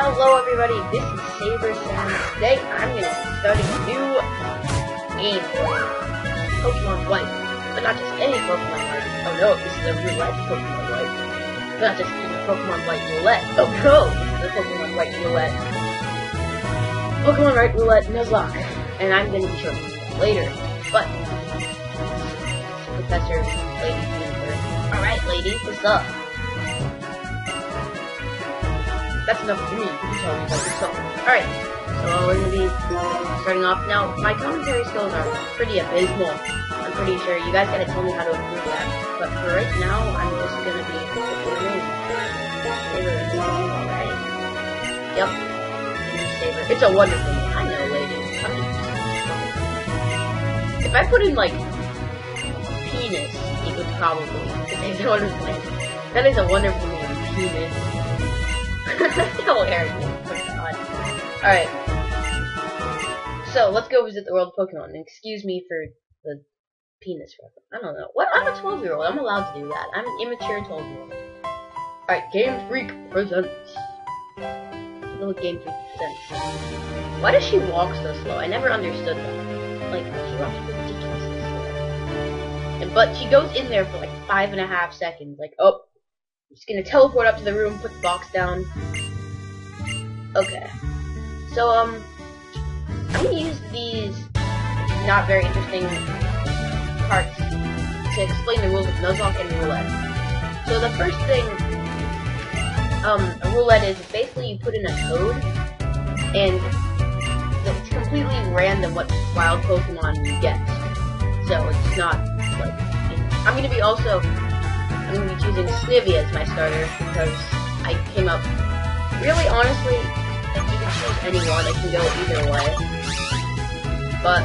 Hello everybody, this is Saber Sam. Today I'm going to be starting a new game for Pokemon White. But not just any Pokemon White. Oh no, this is a Roulette Pokemon White. But not just any Pokemon White Roulette. Oh no, this is a Pokemon White Roulette. Pokemon White Roulette Nuzlocke. And I'm going to be showing you later. But, Professor Lady Universe. Alright lady, what's up? That's enough for me. You can tell me about yourself. Alright, so we're gonna be starting off now. My commentary skills are pretty abysmal. I'm pretty sure you guys gotta tell me how to improve that. But for right now, I'm just gonna be Saber. Alright. Yep. Saber. It's a wonderful name. I know, lady. If I put in like penis, you would probably it's a wonderful name. That is a wonderful name, penis. Hilarious. Alright. So, let's go visit the world of Pokemon. And excuse me for the penis reference. I don't know. What? I'm a 12-year-old. I'm allowed to do that. I'm an immature 12-year-old. Alright, Game Freak presents. Little Game Freak presents. Why does she walk so slow? I never understood that. Like, she walks ridiculously slow. But she goes in there for like 5.5 seconds. Like, oh. I'm just gonna teleport up to the room, put the box down. Okay. So, I'm gonna use these not very interesting parts to explain the rules of Nuzlocke and Roulette. So the first thing, a Roulette is basically you put in a code, and it's completely random what wild Pokemon you get. So it's not, like, I'm gonna be choosing Snivy as my starter, because I came up, really honestly, you can choose anyone, it can go either way, but,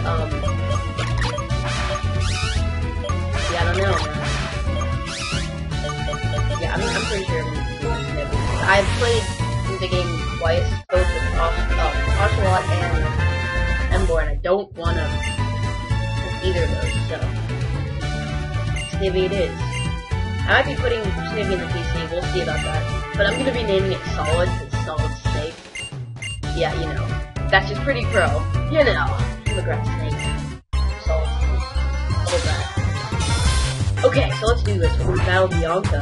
yeah, I don't know, yeah, I'm pretty sure I'm gonna choose Snivy. I've played the game twice, both with Ocelot and Emboar, and I don't wanna either of those, so, Snivy it is. I might be putting Snivy in the PC, we'll see about that. But I'm gonna be naming it Solid, because Solid Snake. Yeah, you know. That's just pretty pro. You know. I'm a grass snake. Solid Snake. All that. Okay, so let's do this. We're gonna battle Bianca.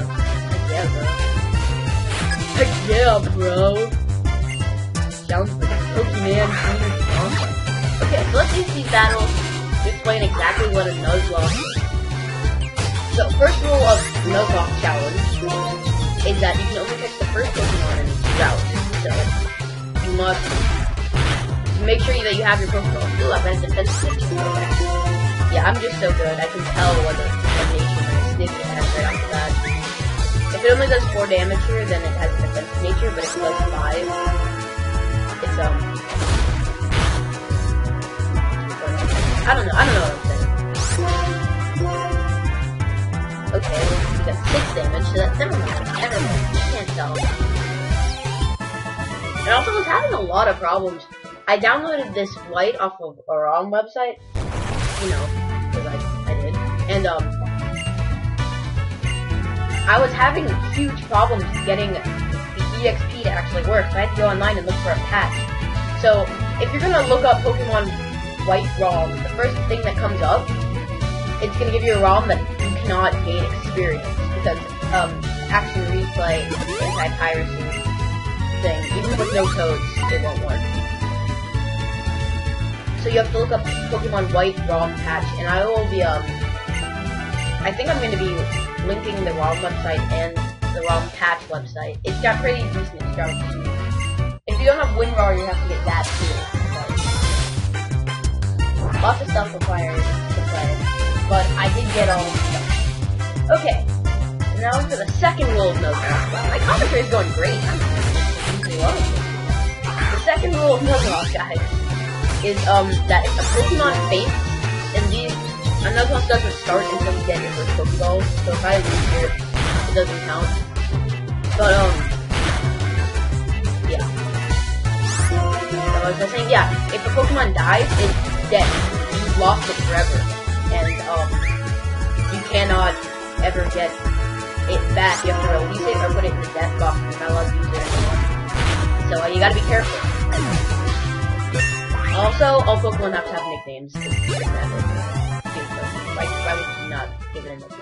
Heck yeah, bro. Sounds like a Pokemon Bianca. Okay, so let's use these battles to explain exactly what a Nuzlocke is. So, first rule of Nuzlocke challenge is that you can only catch the first Pokemon in each route. So, you must make sure that you have your Pokeball. Ooh, I've got a defense switch. Okay. Yeah, I'm just so good. I can tell what nature my Snivy has right after that. If it only does 4 damage here, then it has a defense nature, but if it does 5, it's, I don't know what I'm saying. Okay, we got 6 damage, so that's never mind. You can't tell. And also was having a lot of problems. I downloaded this White off of a ROM website. You know, because I did. And, I was having huge problems getting the EXP to actually work, so I had to go online and look for a patch. So, if you're gonna look up Pokemon White ROM, the first thing that comes up, it's gonna give you a ROM that you cannot gain experience, because, action replay, anti-piracy thing, even with no codes, it won't work. So you have to look up Pokemon White ROM patch, and I will be, I think I'm gonna be linking the ROM website and the ROM patch website. It's got pretty decent instructions. If you don't have WinRAR, you have to get that too. Lots of stuff required to play. But I did get all the stuff. Okay, so now for the second rule of Nuzlocke. Wow, my commentary is going great. I'm usually loving it. The second rule of Nuzlocke, guys, is that if a Pokemon faints, and a Nuzlocke doesn't start until you get your first Pokeball, so if I lose here, it doesn't count. But yeah. So as I was saying, yeah, if a Pokemon dies, it's dead. You've lost it forever. And, you cannot ever get it back. You have to release it or put it in the death box. You're not allowed to use it anymore. So, you gotta Also, all Pokemon have to have nicknames. Why would you not give it a nickname?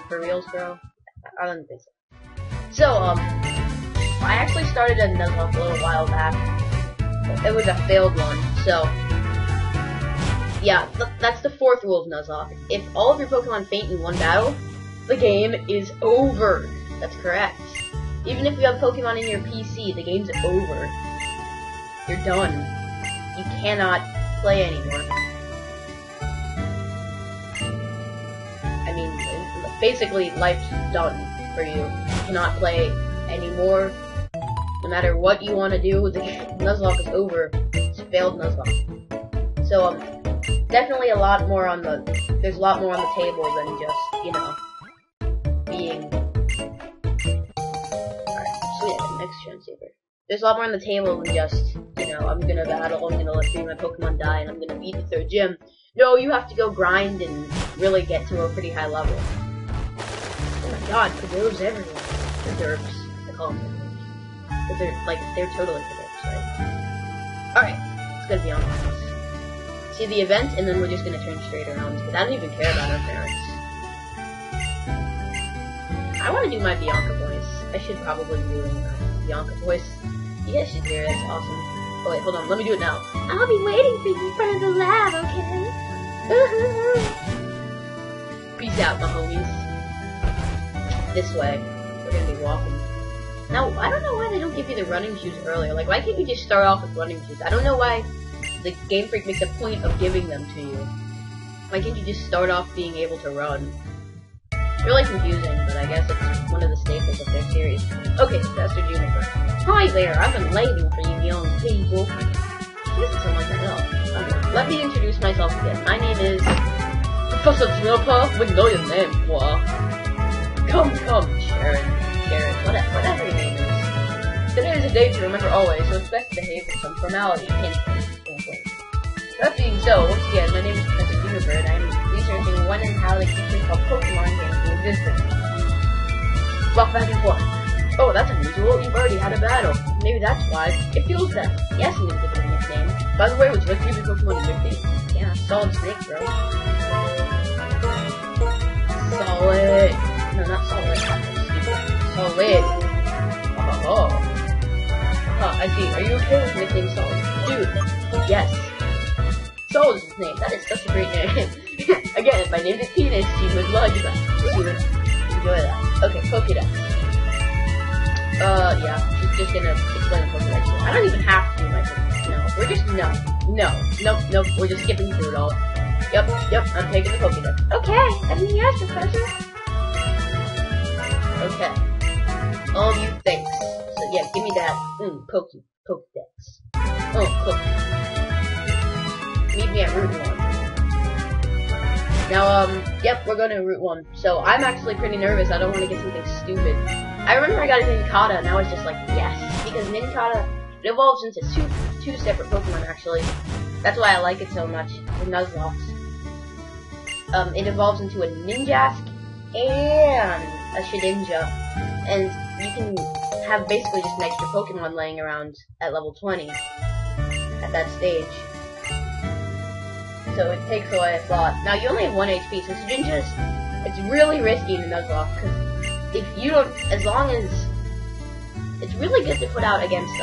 For reals, bro? I don't think so. So, I actually started a Nuzlocke a little while back. It was a failed one, so... Yeah, that's the 4th rule of Nuzlocke. If all of your Pokemon faint in one battle, the game is over. That's correct. Even if you have Pokemon in your PC, the game's over. You're done. You cannot play anymore. I mean, basically, life's done for you. You cannot play anymore. No matter what you want to do, the Nuzlocke is over. It's a failed Nuzlocke. So, definitely there's a lot more on the table than just, you know, being... Alright, sweet, next Transceiver. There's a lot more on the table than just, you know, I'm gonna battle, I'm gonna let 3 of my Pokemon die, and I'm gonna beat the 3rd gym. No, you have to go grind and really get to a pretty high level. Oh my god, Kaboos everywhere. The derps. I call them derps. But they're totally the derps, right? Alright, let's go to the Yonkers. See the event, and then we're just gonna turn straight around, because I don't even care about our parents. I want to do my Bianca voice. I should probably be doing my Bianca voice. You guys should hear it, it's awesome. Oh wait, hold on, let me do it now. I'll be waiting for you in front of the lab, okay? Peace out, my homies. This way. We're gonna be walking. Now, I don't know why they don't give you the running shoes earlier. Like, why can't you just start off with running shoes? I don't know why the Game Freak makes a point of giving them to you. Why can't you just start off being able to run? It's really confusing, but I guess it's one of the staples of their series. Okay, Master Juniper. Hi there, I've been waiting for you young people. She doesn't sound like that at all. Okay, let me introduce myself again. My name is Professor Juniper. We know your name, what? Come, Sharon, whatever your name is. Today is a day to remember always, so it's best to behave with some formality. That being so, once again, my name is Professor Juniper, and I'm researching when and how the creature called Pokemon came into existence. Walk back and forth. Oh, that's unusual. You've already had a battle. Maybe that's why. It feels that. Yes, I'm gonna give it a nickname. By the way, would you like to give your Pokemon a nickname? Yeah, Solid Snake, bro. Solid. No, not Solid. Solid. Oh. I see. Are you okay with nickname Solid? Dude. Yes. Solid is his name. That is such a great name. Again, if I named it Penis, she would like that. She would enjoy that. Okay, Pokédex. Yeah, she's just gonna explain the Pokédex. I don't even have to do my Pokédex. No, we're just, nope, we're just skipping through it all. Yep, I'm taking the Pokédex. Okay, anything else, Professor? Okay. All of you thanks. So yeah, give me that, Pokédex. Oh, Poké. Meet me at Route 1. Now, yep, we're going to Route 1. So, I'm actually pretty nervous. I don't want to get something stupid. I remember I got a Nincada, now it's just like, yes. Because Nincada, it evolves into two separate Pokemon, actually. That's why I like it so much, the Nuzlocke. It evolves into a Ninjask and a Shedinja. And you can have basically just an extra Pokemon laying around at level 20 at that stage. So it takes away a slot. Now you only have 1 HP, so it's really risky in Nuzlocke, because if you don't, as long as, it's really good to put out against,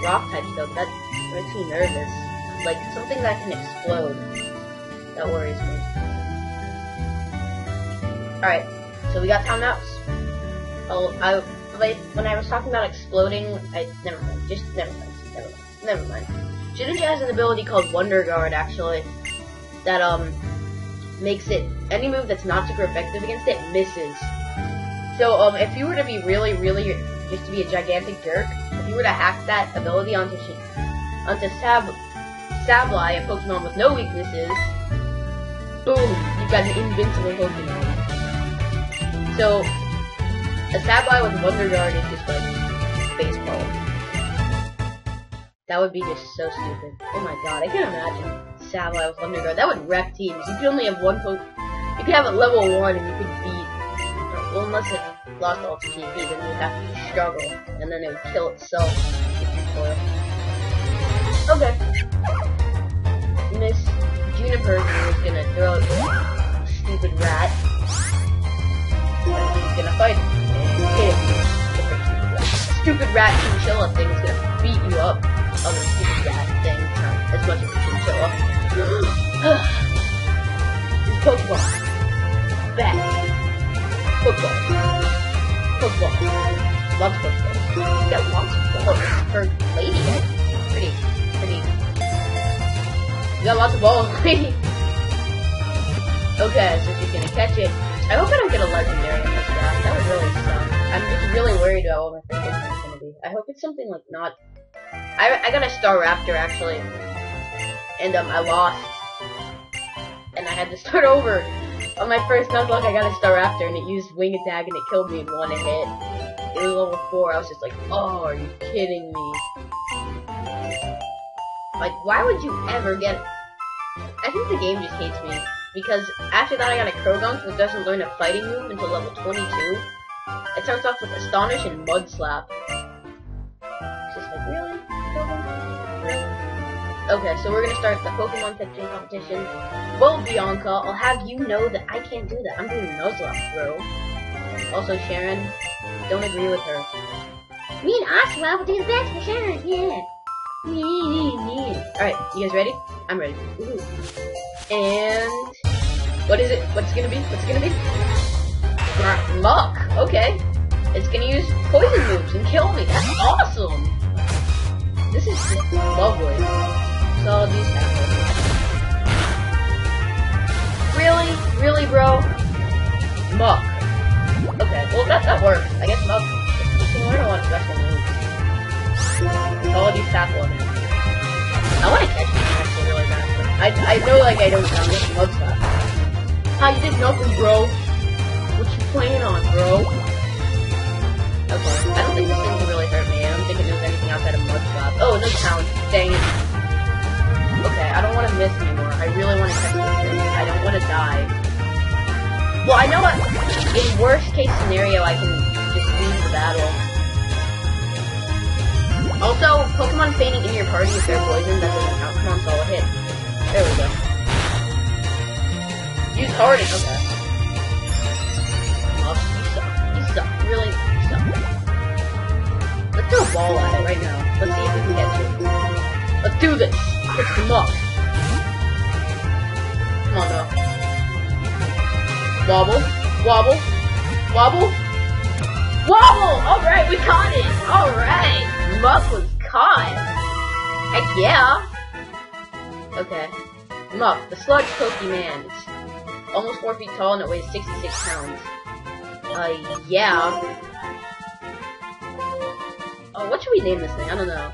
rock types though, that makes me nervous. Like, something that can explode. That worries me. Alright, so we got time ups. When I was talking about exploding, never mind. Shedinja has an ability called Wonder Guard, actually, that, makes it, any move that's not super effective against it, misses. So, if you were to be really, just to be a gigantic jerk, if you were to hack that ability onto Sableye, a Pokemon with no weaknesses, boom, you've got an invincible Pokemon. So, a Sableye with Wonder Guard is just like, baseball. That would be just so stupid. Oh my god, I can't imagine Sableye with Wonder Guard. That would wreck teams. You could only have one you could have it level 1 and you could beat, well, unless it lost all its GP, then you would have to struggle, and then it would kill itself. Okay. Miss Juniper is gonna throw out the stupid rat. And he's gonna fight him. And hit him. Stupid rat chinchilla thing is gonna beat you up. Other stupid rat thing, not as much as a chinchilla. This Pokeball. Bat. Football. Football. Lots of footballs. You got lots of balls for lady. Pretty. You got lots of balls, lady. Okay, so she's gonna catch it. I hope I don't get a legendary in this draft. That would really suck. I'm just really worried about what my first Pokemon is gonna be. I hope it's something like not. I got a Staraptor actually, and I lost, and I had to start over. On my first Nuzlocke, I got a Staraptor, and it used Wing Attack, and it killed me in one hit. It was level 4. I was just like, oh, are you kidding me? Like, why would you ever get? I think the game just hates me. Because after that I got a Krogunk, which doesn't learn a fighting move until level 22. It starts off with Astonish and Mud Slap. It's just like, really? Really? Okay, so we're gonna start the Pokemon catching competition. Well, Bianca, I'll have you know that I can't do that. I'm doing Nuzlocke, bro. Also, Sharon, don't agree with her. Me and Oswald will do the best for Sharon, yeah. Alright, you guys ready? I'm ready. Woohoo. And what is it? What's it gonna be? Muck. Okay. It's gonna use poison moves and kill me. That's awesome. This is just lovely. So I'll use that. Really, bro? Muck. Okay. Well, that works. I guess Muck. You can learn a lot of special moves. So I'll use Tackle on it. I want to catch him actually really bad. I know, like, I don't sound like Mud Slap. How you did nothing, bro? What you playing on, bro? Okay, I don't think this thing can really hurt me. I don't think it knows anything outside of Mud Slap. Oh, no count. Dang it. Okay, I don't want to miss anymore. I really want to catch this thing. I don't want to die. Well, I know what. In worst case scenario, I can just leave the battle. Also, Pokemon fainting in your party if they're poisoned, that doesn't count. Come on, solid hit. There we go. Use Harden, okay. Oh, you suck. Really, you suck. Let's throw a ball at it right now. Let's see if we can get to it. Let's do this. Pick them up. Come on, though. Wobble. Alright, we caught it. Alright. Muck was caught. Heck yeah. Okay. Muck, the Sludge Pokemon. It's almost 4 feet tall and it weighs 66 pounds. Yeah. Oh, what should we name this thing? I don't know.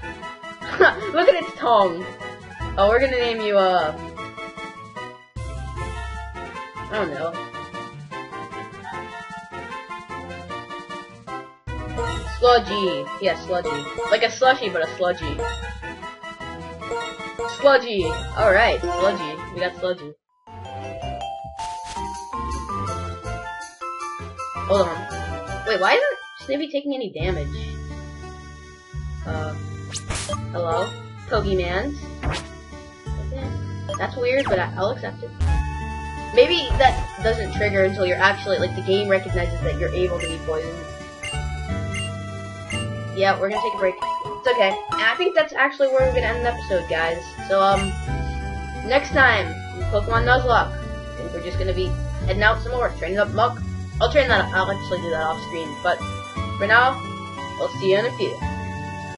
Look at its tongue. Oh, we're gonna name you, I don't know. Sludgie. Yeah, Sludgie. Like a slushy, but a sludgy. Sludgie. Alright, Sludgie. We got Sludgie. Hold on. Wait, why isn't Snippy taking any damage? Hello? Pogeymans? Okay. That's weird, but I'll accept it. Maybe that doesn't trigger until you're actually, like, the game recognizes that you're able to be poisoned. Yeah, we're gonna take a break. It's okay. And I think that's actually where we're gonna end the episode, guys. So, next time, Pokemon Nuzlocke. I think we're just gonna be heading out some more, training up Muck. I'll actually do that off screen, but for now, I'll see you in a few.